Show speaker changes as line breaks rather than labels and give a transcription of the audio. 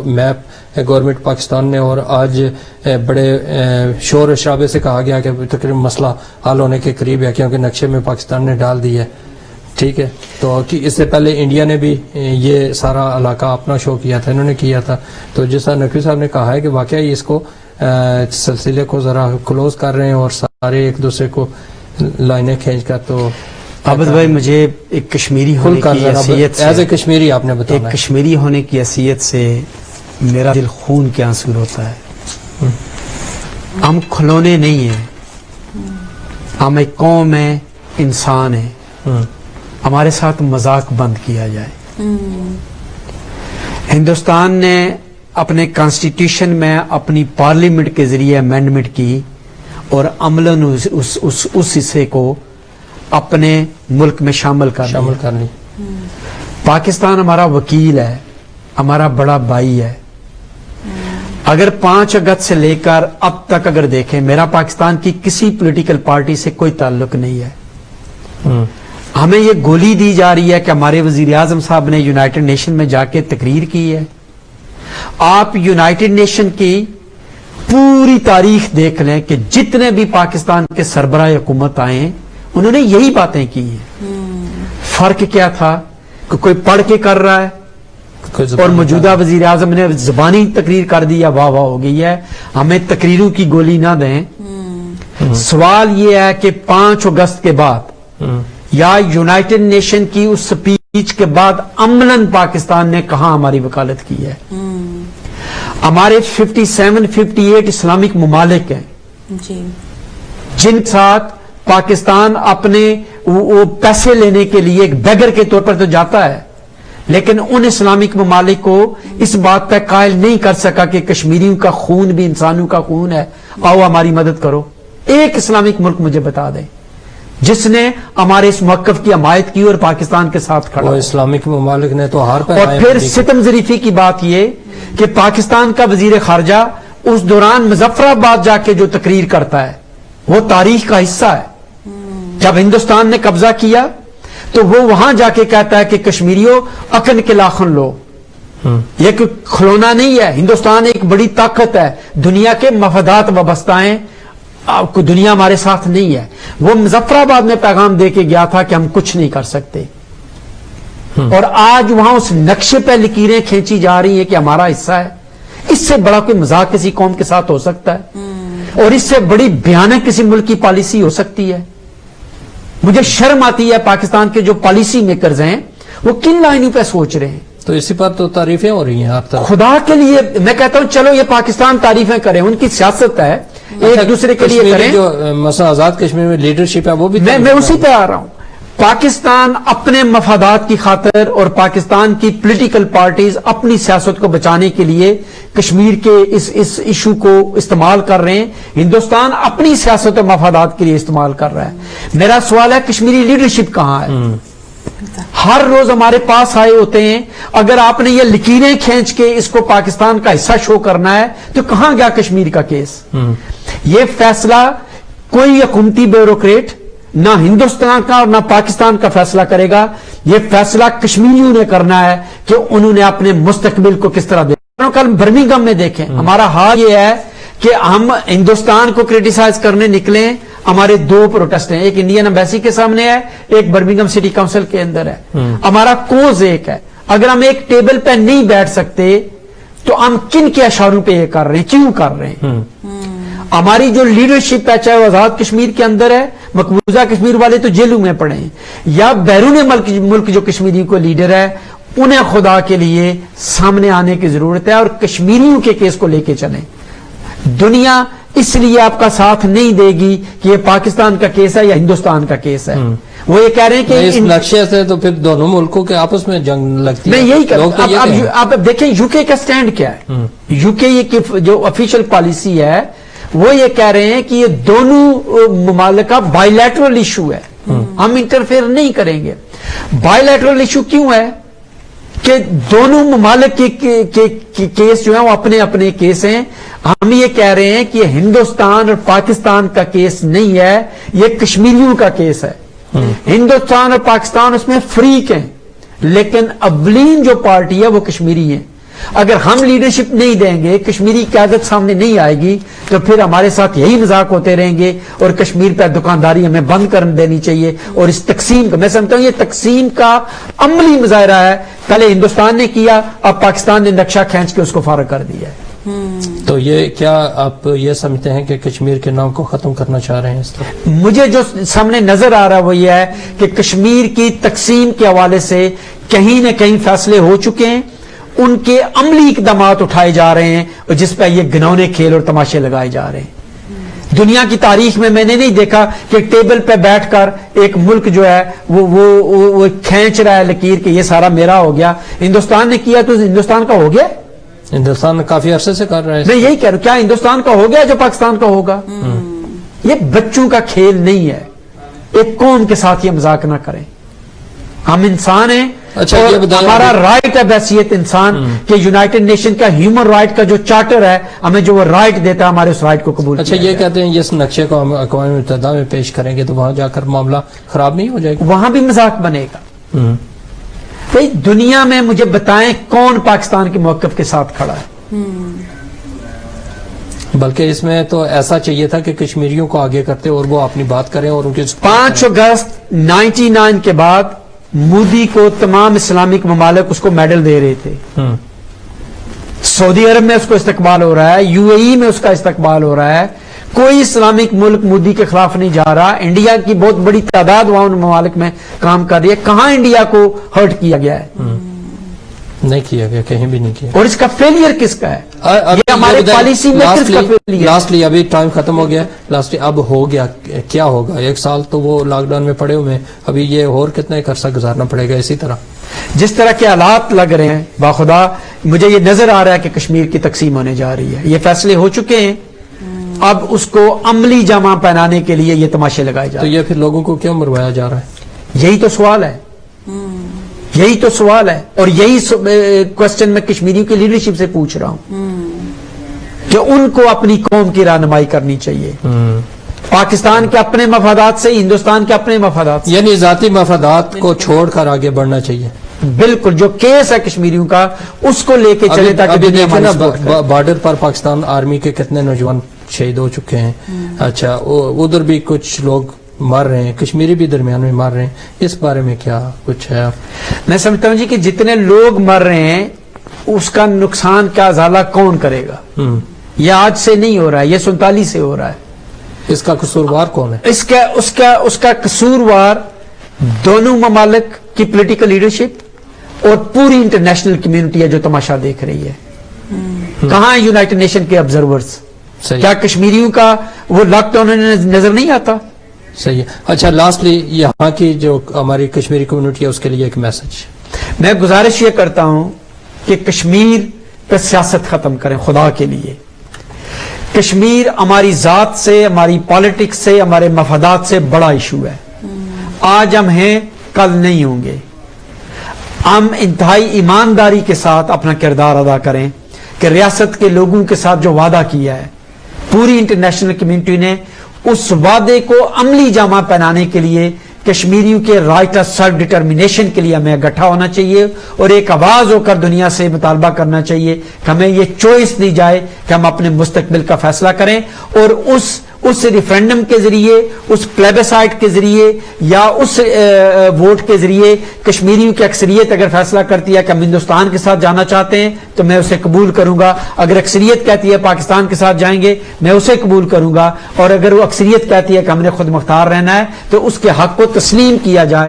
Map government Pakistan نے، اور آج بڑے شور و شرابے سے کہا گیا کہ تقریباً مسئلہ حل ہونے کے قریب ہے کیونکہ نقشے میں پاکستان نے ڈال دی ہے. ٹھیک ہے، تو اس سے پہلے انڈیا نے بھی یہ سارا علاقہ اپنا شو کیا تھا، انہوں نے کیا تھا. تو جس طرح نقوی صاحب نے کہا ہے کہ واقعی اس کو سلسلے کو ذرا کلوز کر رہے ہیں اور سارے ایک دوسرے کو لائنیں کھینچ کر. تو
عابد بھائی، مجھے ایک کشمیری ہونے کی حیثیت سے،
ایز اے کشمیری آپ نے بتایا،
ایک کشمیری ہونے کی حیثیت سے میرا دل خون کے آنسو روتا ہے. ہم کھلونے نہیں ہیں، ہم ایک قوم ہیں، انسان ہیں. ہمارے ساتھ مذاق بند کیا جائے. ہندوستان نے اپنے کانسٹیٹیوشن میں اپنی پارلیمنٹ کے ذریعے امینڈمنٹ کی اور عملاً اس حصے کو اپنے ملک میں شامل کر لی. پاکستان ہمارا وکیل ہے، ہمارا بڑا بھائی ہے. اگر 5 اگست سے لے کر اب تک اگر دیکھیں، میرا پاکستان کی کسی پولیٹیکل پارٹی سے کوئی تعلق نہیں ہے. ہمیں یہ گولی دی جا رہی ہے کہ ہمارے وزیر اعظم صاحب نے یونائٹڈ نیشن میں جا کے تقریر کی ہے. آپ یونائٹڈ نیشن کی پوری تاریخ دیکھ لیں کہ جتنے بھی پاکستان کے سربراہ حکومت آئے ہیں انہوں نے یہی باتیں کی ہیں. فرق کیا تھا کہ کوئی پڑھ کے کر رہا ہے اور موجودہ وزیر اعظم نے زبانی تقریر کر دی، یا واہ واہ ہو گئی ہے. ہمیں تقریروں کی گولی نہ دیں. سوال یہ ہے کہ 5 اگست کے بعد یا یونائٹڈ نیشن کی اس سپیچ کے بعد عملاً پاکستان نے کہاں ہماری وکالت کی ہے؟ ہمارے 57-58 اسلامک ممالک ہیں جن کے ساتھ پاکستان اپنے وہ پیسے لینے کے لیے ایک بیگر کے طور پر تو جاتا ہے، لیکن ان اسلامک ممالک کو اس بات پہ قائل نہیں کر سکا کہ کشمیریوں کا خون بھی انسانوں کا خون ہے، آؤ ہماری مدد کرو. ایک اسلامک ملک مجھے بتا دیں جس نے ہمارے اس موقف کی حمایت کی اور پاکستان کے ساتھ کھڑا.
اسلامک ممالک نے تو ہار پہ.
اور پھر ستم ظریفی کی بات یہ کہ پاکستان کا وزیر خارجہ اس دوران مظفر آباد جا کے جو تقریر کرتا ہے وہ تاریخ کا حصہ ہے. جب ہندوستان نے قبضہ کیا تو وہ وہاں جا کے کہتا ہے کہ کشمیریوں اکن کے لاخن لو. یہ کوئی کھلونا نہیں ہے. ہندوستان ایک بڑی طاقت ہے، دنیا کے مفادات وابستہ ہیں، دنیا ہمارے ساتھ نہیں ہے. وہ مظفر آباد میں پیغام دے کے گیا تھا کہ ہم کچھ نہیں کر سکتے، اور آج وہاں اس نقشے پہ لکیریں کھینچی جا رہی ہیں کہ ہمارا حصہ ہے. اس سے بڑا کوئی مذاق کسی قوم کے ساتھ ہو سکتا ہے؟ اور اس سے بڑی بھیانک کسی ملک کی پالیسی ہو سکتی ہے؟ مجھے شرم آتی ہے پاکستان کے جو پالیسی میکرز ہیں وہ کن لائنوں پہ سوچ رہے ہیں.
تو اسی پر تو تعریفیں ہو رہی ہیں آپ طرف.
خدا کے لیے میں کہتا ہوں چلو یہ پاکستان تعریفیں کریں، ان کی سیاست ہے، ایک دوسرے کے لیے کریں.
جو مثلا آزاد کشمیر میں لیڈرشپ ہے وہ بھی
میں اسی پہ آ رہا ہوں. پاکستان اپنے مفادات کی خاطر اور پاکستان کی پولیٹیکل پارٹیز اپنی سیاست کو بچانے کے لیے کشمیر کے اس ایشو کو استعمال کر رہے ہیں. ہندوستان اپنی سیاست اور مفادات کے لیے استعمال کر رہا ہے. میرا سوال ہے کشمیری لیڈرشپ کہاں ہے؟ ہر روز ہمارے پاس آئے ہوتے ہیں. اگر آپ نے یہ لکیریں کھینچ کے اس کو پاکستان کا حصہ شو کرنا ہے تو کہاں گیا کشمیر کا کیس؟ یہ فیصلہ کوئی حکومتی بیوروکریٹ نہ ہندوستان کا اور نہ پاکستان کا فیصلہ کرے گا. یہ فیصلہ کشمیریوں نے کرنا ہے کہ انہوں نے اپنے مستقبل کو کس طرح دیکھنا. کل برمنگھم میں دیکھیں ہمارا حال یہ ہے کہ ہم ہندوستان کو کریٹیسائز کرنے نکلے. ہمارے 2 پروٹیسٹ ہیں، ایک انڈین ایمبیسی کے سامنے ہے، ایک برمنگھم سٹی کاؤنسل کے اندر ہے. ہمارا کوز ایک ہے. اگر ہم ایک ٹیبل پہ نہیں بیٹھ سکتے تو ہم کن کے اشاروں پہ یہ کر رہے ہیں، کیوں کر رہے ہیں؟ ہماری جو لیڈرشپ ہے، چاہے وہ آزاد کشمیر کے اندر ہے، مقبوضہ کشمیر والے تو جیلوں میں پڑے ہیں، یا بیرون ملک جو کشمیری کو لیڈر ہے، انہیں خدا کے لیے سامنے آنے کی ضرورت ہے اور کشمیریوں کے کیس کو لے کے چلیں. دنیا اس لیے آپ کا ساتھ نہیں دے گی کہ یہ پاکستان کا کیس ہے یا ہندوستان کا کیس ہے. وہ یہ کہہ رہے ہیں کہ
اس نقشے سے تو پھر دونوں ملکوں کے آپس میں جنگ لگتی ہے.
میں یہی کہہ آپ دیکھیں یو کے کا سٹینڈ کیا ہے. یو کے جو آفیشیل پالیسی ہے وہ یہ کہہ رہے ہیں کہ یہ دونوں ممالک کا بائی لیٹرل ایشو ہے، ہم انٹرفیئر نہیں کریں گے. بائی لیٹرل ایشو کیوں ہے کہ دونوں ممالک کے کیس جو ہیں وہ اپنے اپنے کیس ہیں. ہم یہ کہہ رہے ہیں کہ یہ ہندوستان اور پاکستان کا کیس نہیں ہے، یہ کشمیریوں کا کیس ہے. ہندوستان اور پاکستان اس میں فریق ہیں، لیکن اولین جو پارٹی ہے وہ کشمیری ہے. اگر ہم لیڈرشپ نہیں دیں گے، کشمیری قیادت سامنے نہیں آئے گی، تو پھر ہمارے ساتھ یہی مذاق ہوتے رہیں گے اور کشمیر پہ دکانداری ہمیں بند کر دینی چاہیے. اور اس تقسیم کا میں سمجھتا ہوں یہ تقسیم کا عملی مظاہرہ ہے. پہلے ہندوستان نے کیا، اب پاکستان نے نقشہ کھینچ کے اس کو فارغ کر دیا ہے.
تو یہ کیا آپ یہ سمجھتے ہیں کہ کشمیر کے نام کو ختم کرنا چاہ رہے ہیں اس طرح؟
مجھے جو سامنے نظر آ رہا ہے وہ یہ ہے کہ کشمیر کی تقسیم کے حوالے سے کہیں نہ کہیں فیصلے ہو چکے ہیں، ان کے عملی اقدامات اٹھائے جا رہے ہیں، اور جس پہ یہ گھنونے کھیل اور تماشے لگائے جا رہے ہیں. دنیا کی تاریخ میں نے نہیں دیکھا کہ ٹیبل پہ بیٹھ کر ایک ملک جو ہے وہ کھینچ رہا ہے لکیر کہ یہ سارا میرا ہو گیا. ہندوستان نے کیا تو ہندوستان کا ہو گیا.
ہندوستان کافی عرصے سے کر رہا ہے.
میں یہی کہہ رہا ہوں، کیا ہندوستان کا ہو گیا جو پاکستان کا ہوگا؟ یہ بچوں کا کھیل نہیں ہے. ایک قوم کے ساتھ یہ مذاق نہ کریں. ہم انسان ہیں.
اچھا،
اور
یہ بتائیں
ہمارا رائٹ ہے بحیثیت انسان کہ یونائٹڈ نیشن کا ہیومن رائٹ کا جو چارٹر ہے ہمیں جو وہ رائٹ دیتا ہے ہمارے اس رائٹ کو قبول.
اچھا، یہ کہتے ہیں اس نقشے کو ہم اقوام متحدہ میں پیش کریں گے تو وہاں جا کر معاملہ خراب نہیں ہو جائے گا؟
وہاں بھی مذاق بنے گا. بھئی دنیا میں مجھے بتائیں کون پاکستان کے موقف کے ساتھ کھڑا ہے؟
بلکہ اس میں تو ایسا چاہیے تھا کہ کشمیریوں کو آگے کرتے اور وہ اپنی بات کریں اور ان کے
5 اگست 99 کے بعد مودی کو تمام اسلامک ممالک اس کو میڈل دے رہے تھے. سعودی عرب میں اس کو استقبال ہو رہا ہے، UAE میں اس کا استقبال ہو رہا ہے. کوئی اسلامک ملک مودی کے خلاف نہیں جا رہا. انڈیا کی بہت بڑی تعداد وہاں ان ممالک میں کام کر رہی ہے. کہاں انڈیا کو ہرٹ کیا گیا ہے؟
نہیں کیا گیا، کہیں بھی نہیں کیا.
اور اس کا فیلئر کس کا ہے؟ یہ ہمارے پالیسی میکرز کا فیلئر ہے.
لاسٹلی ابھی ٹائم ختم ہو گیا. لاسٹلی اب ہو گیا کیا ہوگا؟ 1 سال تو وہ لاک ڈاؤن میں پڑے ہوئے ہیں، ابھی یہ اور کتنا ایک عرصہ گزارنا پڑے گا اسی طرح؟
جس طرح کے حالات لگ رہے ہیں باخدا مجھے یہ نظر آ رہا ہے کہ کشمیر کی تقسیم ہونے جا رہی ہے. یہ فیصلے ہو چکے ہیں، اب اس کو عملی جامہ پہنانے کے لیے یہ تماشے لگائے جا
تو
رہے ہیں.
یہ پھر لوگوں کو کیوں مروایا جا رہا ہے؟
یہی تو سوال ہے. یہی تو سوال ہے. اور یہی کوسچن میں کشمیریوں کی لیڈرشپ سے پوچھ رہا ہوں کہ ان کو اپنی قوم کی رہنمائی کرنی چاہیے. پاکستان کے اپنے مفادات سے، ہندوستان کے اپنے مفادات سے،
یعنی ذاتی مفادات کو چھوڑ کر آگے بڑھنا چاہیے.
بالکل جو کیس ہے کشمیریوں کا اس کو لے کے چلے تاکہ
ابھی
دنیا
دیکھیں
ہماری
نا
سپورٹ کرے.
بارڈر پر پاکستان آرمی کے کتنے نوجوان شہید ہو چکے ہیں. اچھا، ادھر بھی کچھ لوگ مر رہے ہیں، کشمیری بھی درمیان میں مر رہے ہیں. اس بارے میں کیا کچھ ہے؟
میں سمجھتا ہوں جی کہ جتنے لوگ مر رہے ہیں اس کا نقصان کا ازالہ کون کرے گا؟ یہ آج سے نہیں ہو رہا ہے، یہ 47 سے ہو رہا ہے.
اس کا قصوروار کون ہے؟
اس کا قصوروار دونوں ممالک کی پولیٹیکل لیڈرشپ اور پوری انٹرنیشنل کمیونٹی ہے جو تماشا دیکھ رہی ہے. کہاں یونائٹڈ نیشن کے آبزرورز؟ کیا کشمیریوں کا وہ لاک ڈاؤن نظر نہیں آتا؟
صحیح ہے. اچھا، لاسٹلی یہاں کی جو ہماری کشمیری کمیونٹی ہے اس کے لیے ایک میسج.
میں گزارش یہ کرتا ہوں کہ کشمیر پہ سیاست ختم کریں خدا کے لیے. کشمیر ہماری ذات سے، ہماری پالیٹکس سے، ہمارے مفادات سے بڑا ایشو ہے. آج ہم ہیں، کل نہیں ہوں گے. ہم انتہائی ایمانداری کے ساتھ اپنا کردار ادا کریں کہ ریاست کے لوگوں کے ساتھ جو وعدہ کیا ہے پوری انٹرنیشنل کمیونٹی نے، اس وعدے کو عملی جامہ پہنانے کے لیے کشمیریوں کے رائٹ آف سیلف ڈٹرمنیشن کے لیے ہمیں اکٹھا ہونا چاہیے اور ایک آواز ہو کر دنیا سے مطالبہ کرنا چاہیے کہ ہمیں یہ چوائس دی جائے کہ ہم اپنے مستقبل کا فیصلہ کریں. اور اس ریفرینڈم کے ذریعے، اس پلیبسائٹ کے ذریعے یا اس ووٹ کے ذریعے کشمیریوں کی اکثریت اگر فیصلہ کرتی ہے کہ ہم ہندوستان کے ساتھ جانا چاہتے ہیں تو میں اسے قبول کروں گا. اگر اکثریت کہتی ہے پاکستان کے ساتھ جائیں گے میں اسے قبول کروں گا. اور اگر وہ اکثریت کہتی ہے کہ ہم نے خود مختار رہنا ہے تو اس کے حق کو تسلیم کیا جائے.